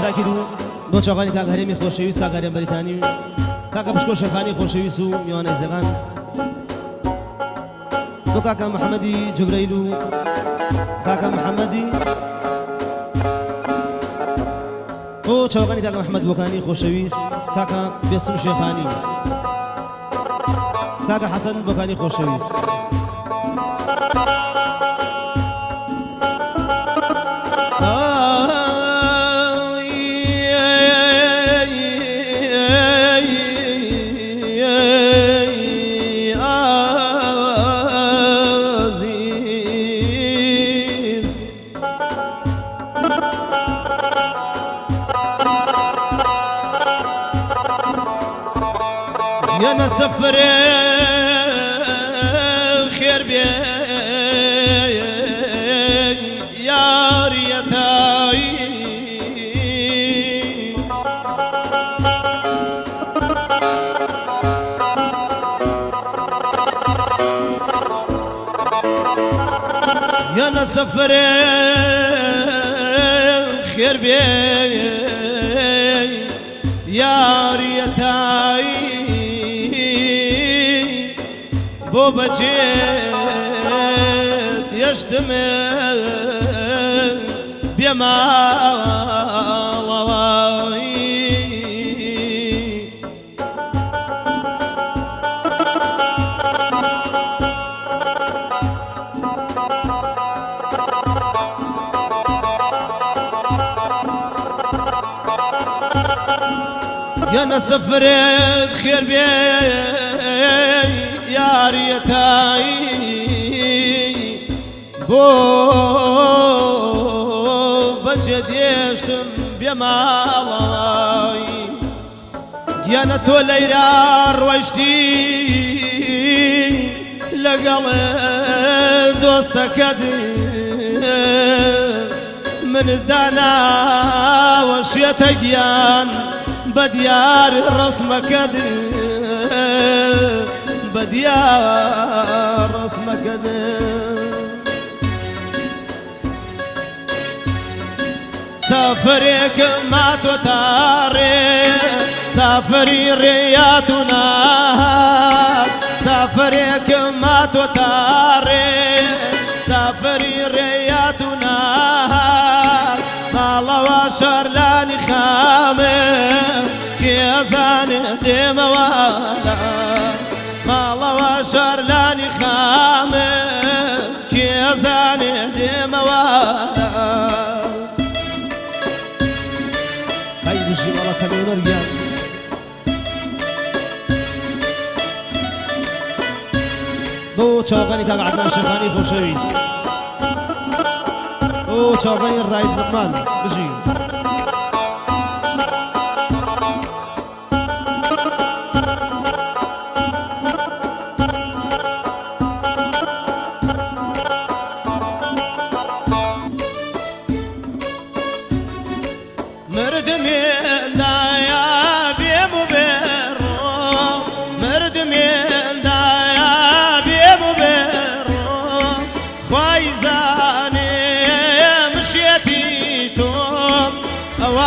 براکی دو بۆ چاوانی کاک هەرێمی خۆشەویست کاک هەرێم بەریتانی کاکە پشکۆ شەیخانی خۆشەویست و میوانەی زێغان بۆ کاکە محەممەدی جوبرەیل و کاکە محەممەدی بۆ چاوەکانی کاکە محەممەد بۆکانی خۆشەویست کاکە بێسم شێخانی کاکە حەسەن بۆکانی خۆشەویست يا نسفر الخير بي يا ريتاي يا نسفر الخير بي يا ريتاي بۆ بەجێت یەشتمێ بێماڵەوەی يا نسفر الخير بي يا ريتاي بو بجد يشتم بمالاي يانا تو ليرار واشتي لقل دوستك من الدانا وشيتجيان بديار رسمك بديار رسمك سافرك ما تطاري سافري رياتنا سافرك ما تطاري سافري رياتنا ما واشر لاني خامه كيزان دموالا ما واشر لاني خامه كيزان دموالا هاي بجي والله كميون رجال بۆ چاوەکانی کاک عەدنان شێخانی خۆشەویست بۆ چاوەکانی ڕاید ڕحمان بژی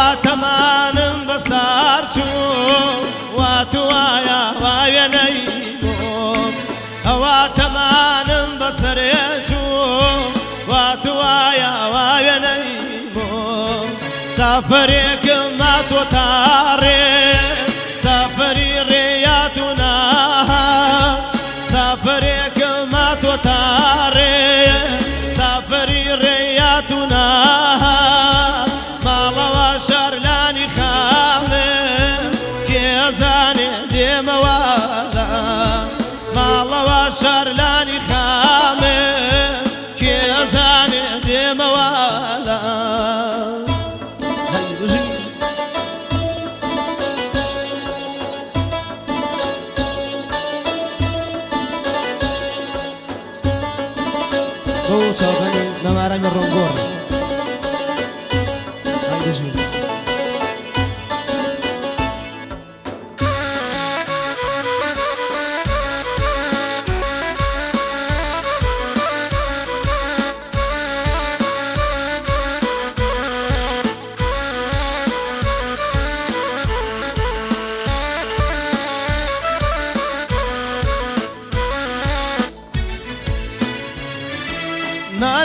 واتمانم بسار شو واتوايا وايا نيموم واتمانم بسر شو واتوايا وايا نيموم سافرك ما توتاري سافري رياتنا سافرك ما توتاري سافري رياتنا شرلاني خامه كيزاني دموالا مالوا شرلاني خامه كيزاني دموالا بۆ چاوەکانی نەمارامی ڕۆنگۆڕ هاي بژی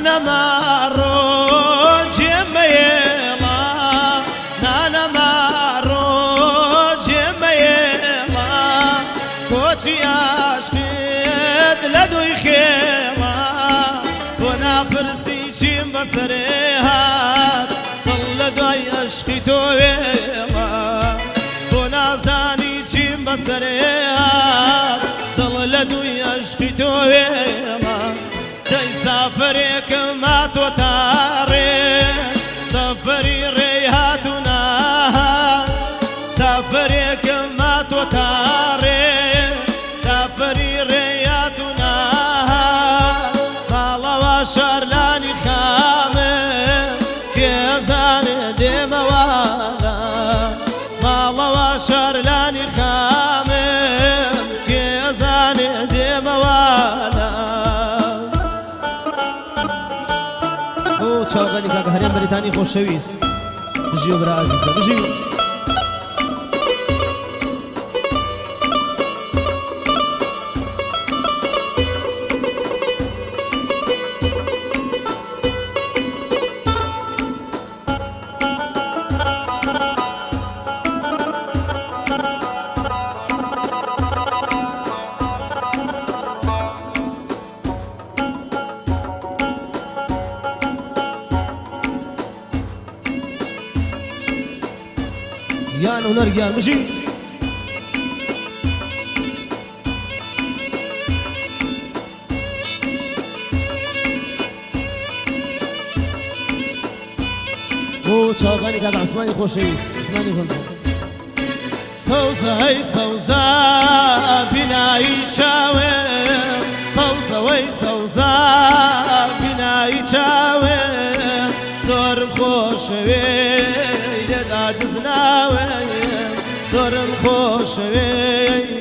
نانا مارو جميلا نانا مارو جميلا كوشي عشقيت لدوي خيلا وانا برسي جيم بسريها ضل دوي عشقي تويلا وانا زاني جيم بسريها ضل دوي عشقي تويلا داي سافريك ما توتاري سافري ريهاتنا سافريك ما توتاري سافري ريهاتنا مالا واشار لاني خامل كيزان دي موالا مالا واشار لاني خامل كيزان دي موالا او چاوگانی که هریم بریتانی خوشویست بجیو برا عزیزه بجیو يان ونرجع مشي او چاوگانی که عثمانی خوشویست عثمانی کنم سوزا هي سوزا بناي چاوم سوزا وي سوزا بناي چاوم زورم خوشوي عاجز ناوي زورم خوشوي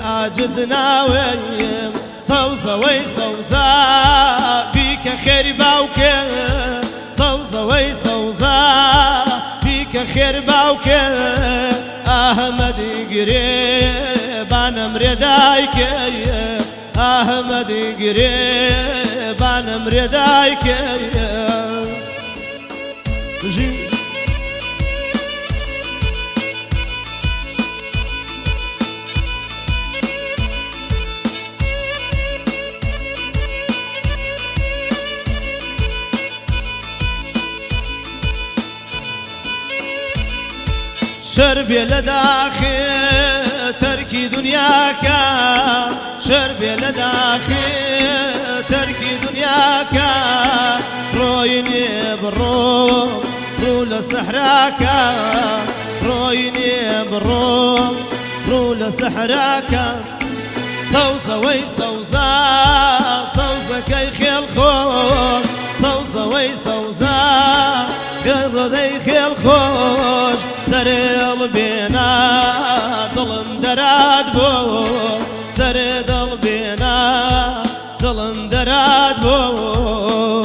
عاجز ناوي سوزا وي سوزا بيك خير باوكه سوزا وي سوزا بيك خير باوكه أحمد قريب أنا مريدايك أحمد قريب أنا مريدايك جي شربي لداخل تركي دنياك شربي لداخل تركي دنياك رويني بالروم رو لسحراك رويني بالروم رو لسحراك سوزا وي سوزا سوزا كي خيل خوش سوزا وي سوزا خيل زي خيل خوش سريل بينا ظلم دراد بو سريل بينا ظلم دراد بو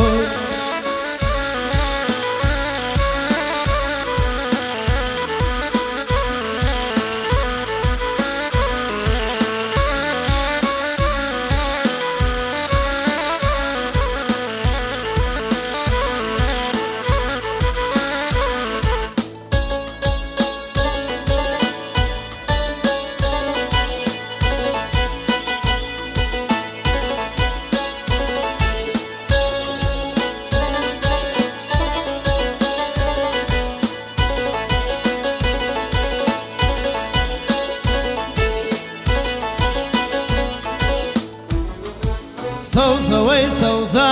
سوزا وي سوزا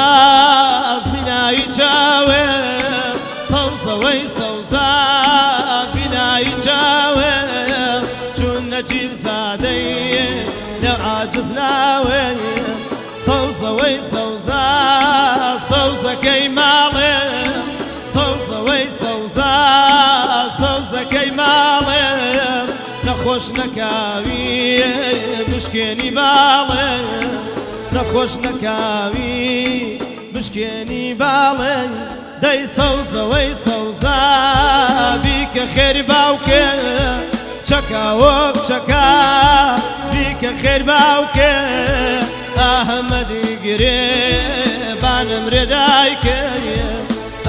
بناي چاوم سوزا وي سوزا بناي چاوم چون نجيب زادي لعاجز ناوي سوزا وي سوزا سوزا كي مالي سوزا وي سوزا سوزا كي مالي نخوش نكاوي مشكيني بالي نخوش نكاوي مشكيني بالي داي سوزا وي سوزا بيك خير باوكه چكا وك چكا بيك خير باوكه ئاهەمەدی گرێبانم ڕێدایکەیە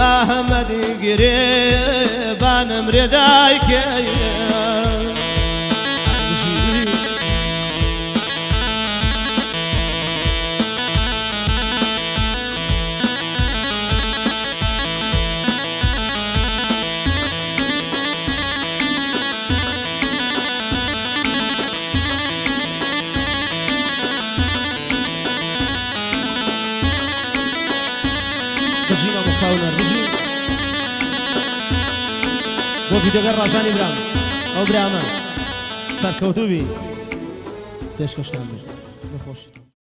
ئاهەمەدی گرێبانم ڕێدایکەیە بژینە مەساونەر بژین بۆ ڤیدیۆگەر ڕاژانی برام ئەو برامە سەرکەوتوو بی پێشکەشتان بێت